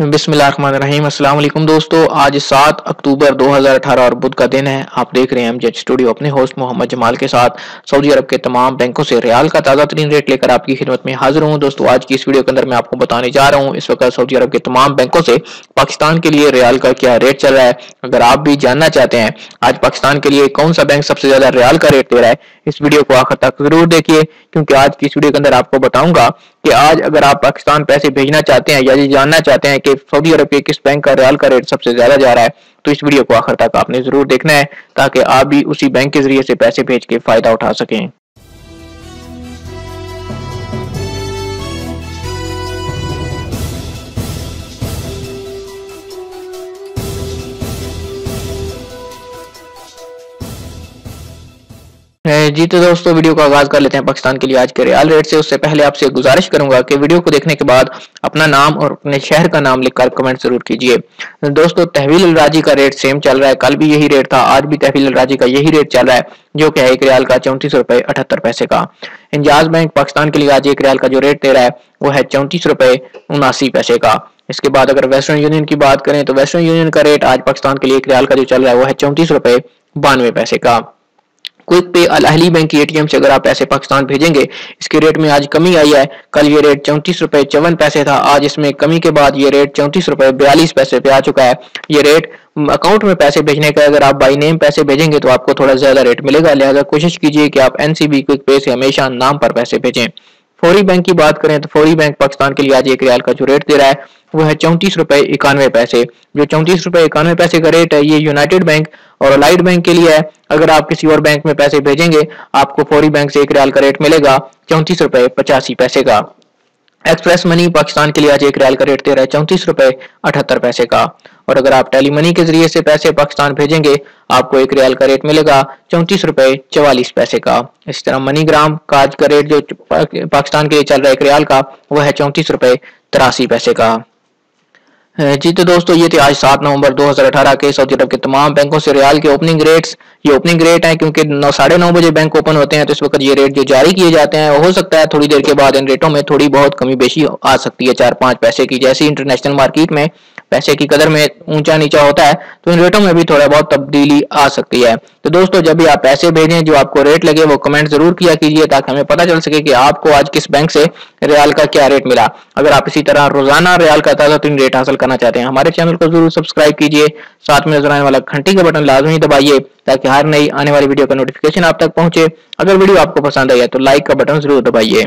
बिस्मिल्लाहिर्रहमानिर्रहीम। अस्सलाम वालेकुम दोस्तों, आज 7 अक्टूबर 2018 और बुध का दिन है। आप देख रहे हैं एमजेड स्टूडियो अपने होस्ट मोहम्मद जमाल के साथ। सऊदी अरब के तमाम बैंकों से रियाल का ताज़ा तरीन रेट लेकर आपकी खिदमत में हाजिर हूँ। दोस्तों, आज की इस वीडियो के अंदर मैं आपको बताने जा रहा हूँ इस वक्त सऊदी अरब के तमाम बैंकों से पाकिस्तान के लिए रियाल का क्या रेट चल रहा है। अगर आप भी जानना चाहते हैं आज पाकिस्तान के लिए कौन सा बैंक सबसे ज्यादा रियाल का रेट दे रहा है, इस वीडियो को आखिर तक जरूर देखिए, क्योंकि आज की इस वीडियो के अंदर आपको बताऊंगा कि आज अगर आप पाकिस्तान पैसे भेजना चाहते हैं या ये जानना चाहते हैं कि सऊदी अरब के किस बैंक का रियाल का रेट सबसे ज्यादा जा रहा है, तो इस वीडियो को आखिर तक आपने जरूर देखना है ताकि आप भी उसी बैंक के जरिए से पैसे भेज के फायदा उठा सकें। जी तो दोस्तों, वीडियो का आगाज कर लेते हैं पाकिस्तान के लिए आज के रियाल रेट से। उससे पहले आपसे गुजारिश करूंगा कि वीडियो को देखने के बाद अपना नाम और अपने शहर का नाम लिखकर कमेंट जरूर कीजिए। दोस्तों, तहवील अल राजी का रेट सेम चल रहा है, कल भी यही रेट था, आज भी तहवील अल राजी का यही रेट चल रहा है, जो कि है एक रियाल का 34 रुपए 78 पैसे का। इंजाज बैंक पाकिस्तान के लिए आज एक रियाल का जो रेट दे रहा है वो है 34 रुपए 79 पैसे का। इसके बाद अगर वेस्टर्न यूनियन की बात करें तो वेस्टर्न यूनियन का रेट आज पाकिस्तान के लिए एक रियाल का जो चल रहा है वो है 34 रुपए 92 पैसे का। क्विक पे अल अहली बैंक की एटीएम से अगर आप पैसे पाकिस्तान भेजेंगे, इसके रेट में आज कमी आई है। कल ये रेट 34 रुपए 54 पैसे था, आज इसमें कमी के बाद ये रेट 34 रुपए 42 पैसे पे आ चुका है। ये रेट अकाउंट में पैसे भेजने का, अगर आप बाई नेम पैसे भेजेंगे तो आपको थोड़ा ज्यादा रेट मिलेगा, लिहाजा कोशिश कीजिए कि आप एनसीबी क्विक पे से हमेशा नाम पर पैसे भेजें। फौरी बैंक की बात करें तो फौरी बैंक पाकिस्तान के लिए आज एक रियाल का जो रेट दे रहा है वो है 34 रुपए 91 पैसे। जो 34 रुपए 91 पैसे का रेट है ये यूनाइटेड बैंक और अलाइड बैंक के लिए है। अगर आप किसी और बैंक में पैसे भेजेंगे आपको फौरी बैंक से एक रियाल का रेट मिलेगा 34 रुपए 85 पैसे का। एक्सप्रेस मनी पाकिस्तान के लिए आज एक रियाल का रेट दे रहा है 34 रुपए 78 पैसे का। और अगर आप टेली मनी के जरिए से पैसे पाकिस्तान भेजेंगे आपको एक रियाल का रेट मिलेगा 34 रुपए 44 पैसे का। इस तरह मनी ग्राम का आज का रेट जो पाकिस्तान के लिए चल रहा है एक रियाल का वो है 34 रुपए 83 पैसे का। जी तो दोस्तों, ये थे आज 7 नवंबर 2018 के सऊदी अरब के तमाम बैंकों से रियाल के ओपनिंग रेट्स। ये ओपनिंग रेट है क्योंकि 9:30 बजे बैंक ओपन होते हैं, तो इस वक्त ये रेट जो जारी किए जाते हैं हो सकता है थोड़ी देर के बाद इन रेटों में थोड़ी बहुत कमी बेशी आ सकती है, 4-5 पैसे की। जैसे इंटरनेशनल मार्केट में पैसे की कदर में ऊंचा नीचा होता है तो इन रेटों में भी थोड़ा बहुत तब्दीली आ सकती है। तो दोस्तों, जब भी आप पैसे भेजें जो आपको रेट लगे वो कमेंट जरूर किया कीजिए ताकि हमें पता चल सके कि आपको आज किस बैंक से रियाल का क्या रेट मिला। अगर आप इसी तरह रोजाना रियाल का ताजा तरीन रेट हासिल करना चाहते हैं हमारे चैनल को जरूर सब्सक्राइब कीजिए, साथ में नजर आने वाला घंटी का बटन लाजमी दबाइए ताकि हर नई आने वाली वीडियो का नोटिफिकेशन आप तक पहुंचे। अगर वीडियो आपको पसंद आई है तो लाइक का बटन जरूर दबाइए।